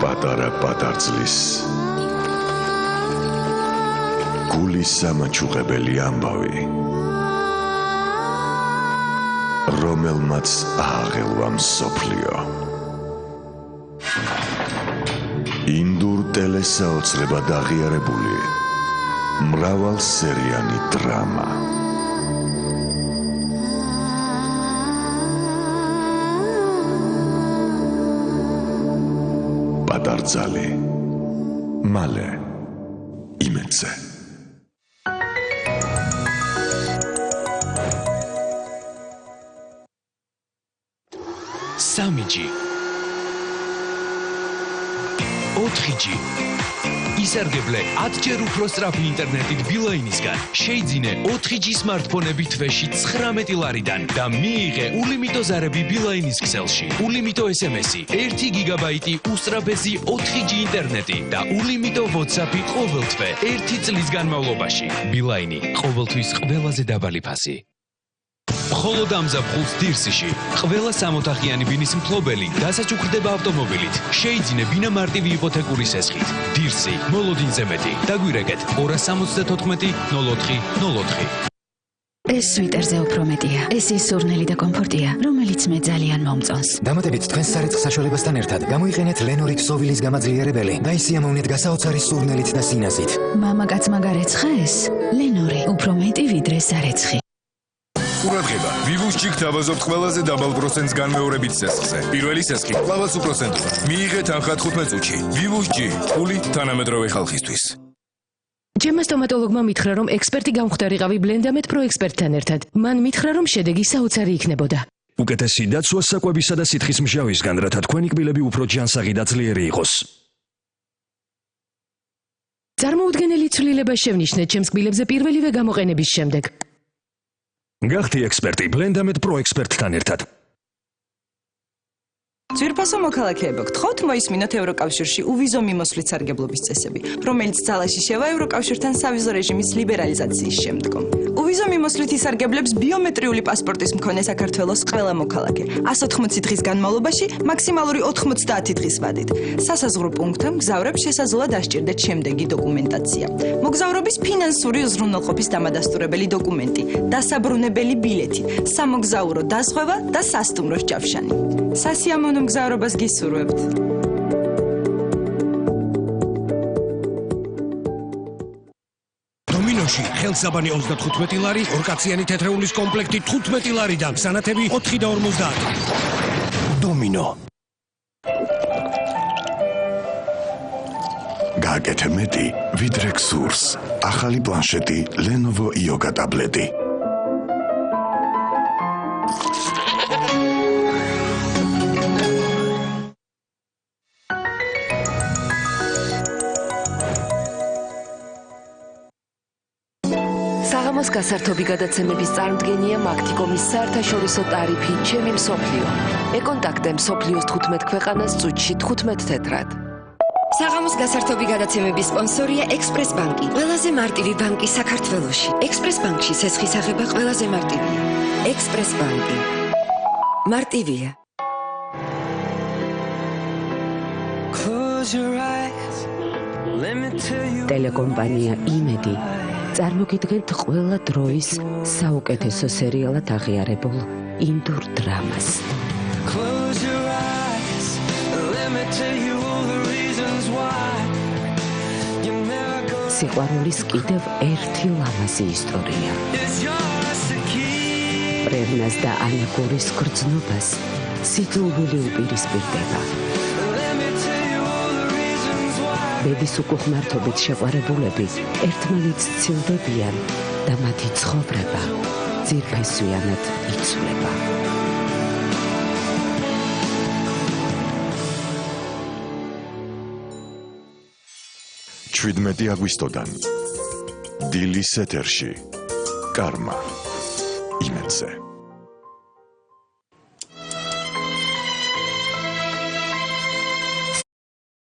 პატარა პატარძლის გულის სამაჩუღებელი ამბავი რომელმაც აღელვა მსოფლიო ინდურ ტელესაოცრებად აღიარებული მრავალსერიანი დრამა პატარძალი მალე იმედზე სამიჯი 4G ისარგებლე 10-ჯერ უფრო სწრაფი ინტერნეტით ბილაინისგან შეიძინე 4G სმარტფონები თვეში 19 ლარიდან და მიიღე ულიმიტო ზარები ბილაინის ქსელში ულიმიტო SMS-ი 1 გიგაბაიტი უსწრაფესი 4G ინტერნეტი და ულიმიტო WhatsApp-ი ყოველთვე 1 წლის განმავლობაში ბილაინი ყოველთვის ყველაზე დაბალი ფასი მხოლოდ ამზაფხულს დირსიში ყველა სამოთახიანი ბინის მფლობელი დასაჩუქრდება ავტომობილით შეიძინე ბინა მარტივი იპოთეკური სესხით დირსი მოლოდინზე მეტი დაგვირეკეთ 274 ეს სვიტერზე უფრო მეტია ეს ის სურნელი და კომფორტია რომელიც მე ძალიან მომწონს დამატებით თქვენს სარეცხ საშუალებასთან ერთად გამოიყენეთ ლენორით სოვილის გამაძლიერებელი და ისიამოვნეთ გასაოცარი სურნელით და სინაზით მამაკაცმა გარეცხა ეს ლენორი უფრო მეტი ვიდრე სარეცხი ყურადღება, Vivo-ს ჯიქ თავაზობთ ყველაზე დაბალ პროცენტს განმეორებით სესხზე. პირველი სესხი კვლავაც უპროცენტოა. მიიღეთ ახლა 15 წუთში. Vivo-ს ჯი, ფული თანამედროვე ხალხისთვის. ჯემა სტომატოლოგმა მითხრა, რომ ექსპერტი გამხვდარიყავი Blendamate Pro ექსპერტთან ერთად. მან მითხრა, რომ შედეგი საოცარი იქნებოდა. უკეთესი დაცვა საკვებისა და სითხის მჟავისგან, რათა თქვენი კბილები უფრო ჯანსაღი და ძლიერი იყოს. წარმოუდგენელი ცვლილება შევნიშნეთ ჩემს კბილებზე პირველივე გამოყენების შემდეგ. გახდი ექსპერტი Blendamate Pro ექსპერტთან ერთად. ძვირფასო მოქალაქეებო, გთხოვთ მოისმინოთ ევროკავშირში უვიზო მიმოსვლის სარგებლობის წესები, რომელიც ძალაში შევა ევროკავშირთან სავიზო რეჟიმის ლიბერალიზაციის შემდგომ. უვიზო მიმოსვლით ისარგებლებს ბიომეტრიული პასპორტის მქონე საქართველოს ყველა მოქალაქე 180 დღის განმავლობაში მაქსიმალური 90 დღის ვადით. სასაზღვრო პუნქტთან მგზავრებს შესაძლოა დასჭირდეთ შემდეგი დოკუმენტაცია: მოგზაურობის ფინანსური უზრუნველყოფის დამადასტურებელი დოკუმენტი, დასაბრუნებელი ბილეთი, სამოგზაურო დაზღვევა და სასტუმროს ჯავშანი. სასიამოვნო მგზავრობას გისურვებთ. დომინოში ხელსაბანი 35 ლარი, ორკაციანი თეთრეულის კომპლექტი 15 ლარიდან, სანათები 4 და 50. დომინო. გაგეთ მეტი ვიდრე გსურს. ახალი პლანშეტი Lenovo Yoga ტაბლეტი. საღამოს გასართობი გადაცემების წარმდგენია მაგთიკომის საერთაშორისო ტარიფი ჩემი მსოფლიო. ეკონტაქტე მსოფლიოს 15 ქვეყანას წუთში 15 თეთრად. საღამოს გასართობი გადაცემების სპონსორია ექსპრეს ბანკი, ყველაზე მარტივი ბანკი საქართველოში. ექსპრეს ბანკში სესხის აღება ყველაზე მარტივია. ექსპრეს ბანკი. მარტივია. ტელეკომპანია იმედი წარმოგიდგენთ ყველა დროის საუკეთესო სერიალად აღიარებულ ინდურ დრამას. სიყვარულის კიდევ ერთი ლამაზი ისტორია. პრევნას და ანაკურის გრძნობას სიძულვილი უპირისპირდება. ბედის უკუღმართობით შეყვარებულები ერთმანეთს ცილდებიან და მათი ცხოვრება ძირფესვიანად იცვლება. 17 აგვისტოდან დილის ეთერში კარმა იმედზე